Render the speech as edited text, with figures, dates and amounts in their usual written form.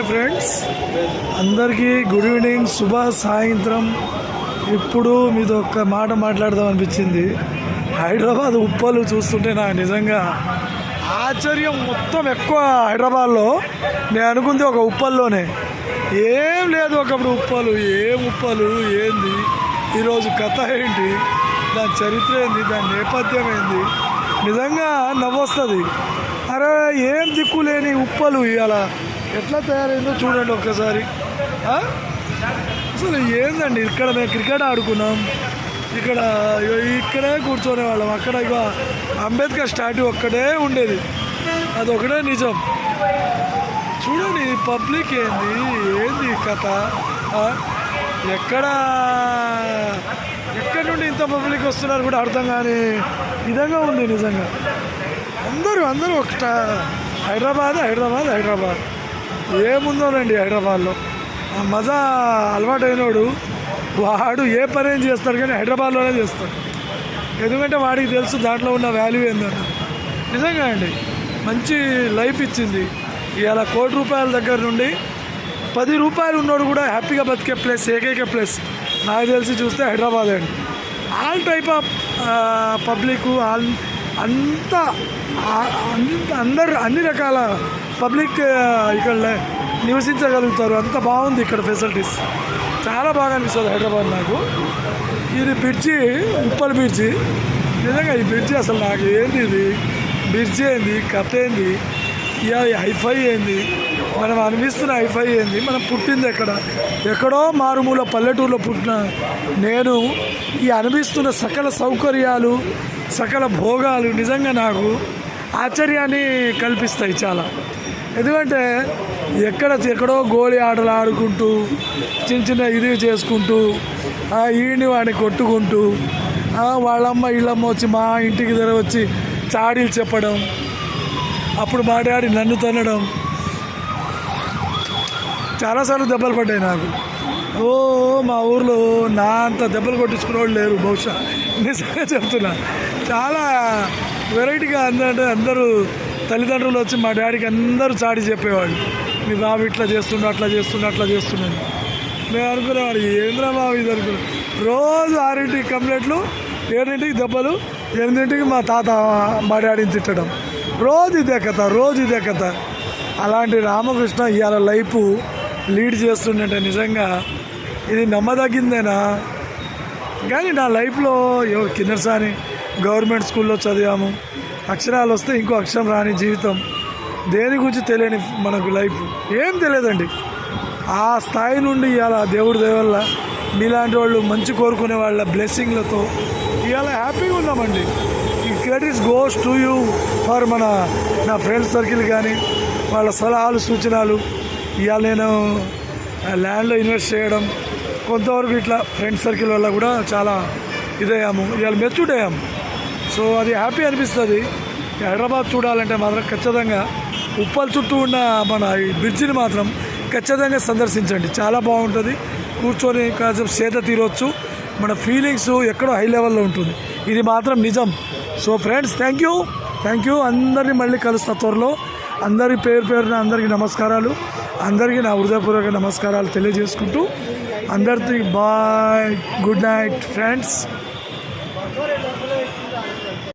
Friends, అందరికీ good evening, శుభ సాయంత్రం. ఇప్పుడు మీతో ఒక్క మాట మాట్లాడదాం అనిపించింది. హైదరాబాద్ ఉప్పలు చూస్తుంటే నాకు నిజంగా ఆశ్చర్యం. మొత్తం ఎక్కువ హైదరాబాద్లో నేను అనుకుంది ఒక ఉప్పల్లోనే, ఏం లేదు ఒకప్పుడు ఉప్పలు. ఏం ఉప్పలు ఏంది, ఈరోజు కథ ఏంటి, దాని చరిత్ర ఏంది, దాని నేపథ్యం ఏంది, నిజంగా నవ్వొస్తుంది. అరే ఏం దిక్కులేని ఉప్పలు ఇవాళ ఎట్లా తయారైందో చూడండి ఒక్కసారి. అసలు ఏందండి, ఇక్కడ మేము క్రికెట్ ఆడుకున్నాం, ఇక్కడే కూర్చొనే వాళ్ళం. అక్కడ ఇక అంబేద్కర్ స్టాట్యూ ఒక్కటే ఉండేది, అది ఒకటే నిజం. చూడండి పబ్లిక్ ఏంది కథ. ఎక్కడి నుండి ఇంత పబ్లిక్ వస్తున్నారు కూడా అర్థం కాని విధంగా ఉంది నిజంగా. అందరూ ఒక హైదరాబాద్ ఏముందోనండి హైదరాబాద్లో. మజా అలవాటైనోడు వాడు ఏ పని ఏం చేస్తాడు కానీ హైదరాబాద్లోనే చేస్తాడు. ఎందుకంటే వాడికి తెలుసు దాంట్లో ఉన్న వాల్యూ ఏందని. నిజంగా అండి మంచి లైఫ్ ఇచ్చింది. ఇవాళ ₹1,00,00,000 దగ్గర నుండి ₹10 ఉన్నోడు కూడా హ్యాపీగా బతికే ప్లేస్, ఏకైక ప్లేస్ నాకు తెలిసి చూస్తే హైదరాబాద్ అండి. ఆల్ టైప్ ఆఫ్ పబ్లిక్, అంతా అన్ని రకాల పబ్లిక్ ఇక్కడ నివసించగలుగుతారు. అంత బాగుంది ఇక్కడ ఫెసిలిటీస్, చాలా బాగా అనిపిస్తుంది హైదరాబాద్ నాకు. ఇది బ్రిడ్జి, ఉప్పల్ బ్రిడ్జి. నిజంగా ఈ బ్రిడ్జి అసలు నాకు ఏంది, ఇది బ్రిడ్జి ఏంది, కథ ఏంది, హైఫై ఏంది, మనం అనిపిస్తున్న హైఫై ఏంది. మనం పుట్టింది ఎక్కడో మారుమూల పల్లెటూరులో పుట్టిన నేను ఈ అనిపిస్తున్న సకల సౌకర్యాలు, సకల భోగాలు నిజంగా నాకు ఆశ్చర్యాన్ని కల్పిస్తాయి చాలా. ఎందుకంటే ఎక్కడో గోళీ ఆటలు ఆడుకుంటూ చిన్న ఇది చేసుకుంటూ ఈయన్ని వాడిని కొట్టుకుంటూ వాళ్ళమ్మ వీళ్ళమ్మ వచ్చి మా ఇంటికి దగ్గర వచ్చి చాడీలు చెప్పడం, అప్పుడు మా డాడీ నన్ను తన్నడం, చాలాసార్లు దెబ్బలు పడ్డాయి నాకు. మా ఊర్లో నా అంత దెబ్బలు కొట్టించుకునే వాళ్ళు లేరు బహుశా, నిజంగా చెప్తున్నా. చాలా వెరైటీగా అందరూ తల్లిదండ్రులు వచ్చి మా డాడీకి అందరూ చాడి చెప్పేవాళ్ళు, మీ బాబు ఇట్లా చేస్తుండే, అట్లా చేస్తున్నాను. మేము అనుకునేవాడు ఏంద్రా బాబు ఇది అనుకున్నాం. రోజు 6ంటికి కంప్లైంట్లు, 7ంటికి దెబ్బలు, 8ంటికి మా తాత మా డాడీని తిట్టడం. రోజు ఇదే కథ. అలాంటి రామకృష్ణ ఇవాళ లైఫ్ లీడ్ చేస్తుండే నిజంగా ఇది నమ్మదగ్గిందేనా. కానీ నా లైఫ్లో కిందసారి గవర్నమెంట్ స్కూల్లో చదివాము, అక్షరాలు వస్తే ఇంకో అక్షరం రాని జీవితం, దేని గురించి తెలియని మనకు లైఫ్ ఏం తెలియదండి. ఆ స్థాయి నుండి ఇవాళ దేవుడి దయ వల్ల మీలాంటి వాళ్ళు మంచి కోరుకునే వాళ్ళ బ్లెస్సింగ్లతో ఇవాళ హ్యాపీగా ఉన్నామండి. ఈ credits goes to you for నా ఫ్రెండ్స్ సర్కిల్ కానీ వాళ్ళ సలహాలు సూచనలు. ఇవాళ నేను ల్యాండ్లో ఇన్వెస్ట్ చేయడం, కొంతవరకు ఇట్లా ఫ్రెండ్స్ సర్కిల్ వల్ల కూడా చాలా ఇదయ్యాము, ఇవాళ మెచ్యూర్డ్ అయ్యాము. సో అది హ్యాపీ అనిపిస్తుంది. హైదరాబాద్ చూడాలంటే మాత్రం ఖచ్చితంగా ఉప్పల్ చుట్టూ ఉన్న మన ఈ బ్రిడ్జిని మాత్రం ఖచ్చితంగా సందర్శించండి, చాలా బాగుంటుంది. కూర్చొని కాసేపు సేద తీరవచ్చు, మన ఫీలింగ్స్ ఎక్కడో హై లెవెల్లో ఉంటుంది, ఇది మాత్రం నిజం. So friends thank you. అందరినీ మళ్ళీ కలుస్తా త్వరలో. అందరి పేరున అందరికీ నమస్కారాలు, అందరికీ నా హృదయపూర్వక నమస్కారాలు తెలియజేసుకుంటూ అందరికీ బాయ్, గుడ్ నైట్ ఫ్రెండ్స్.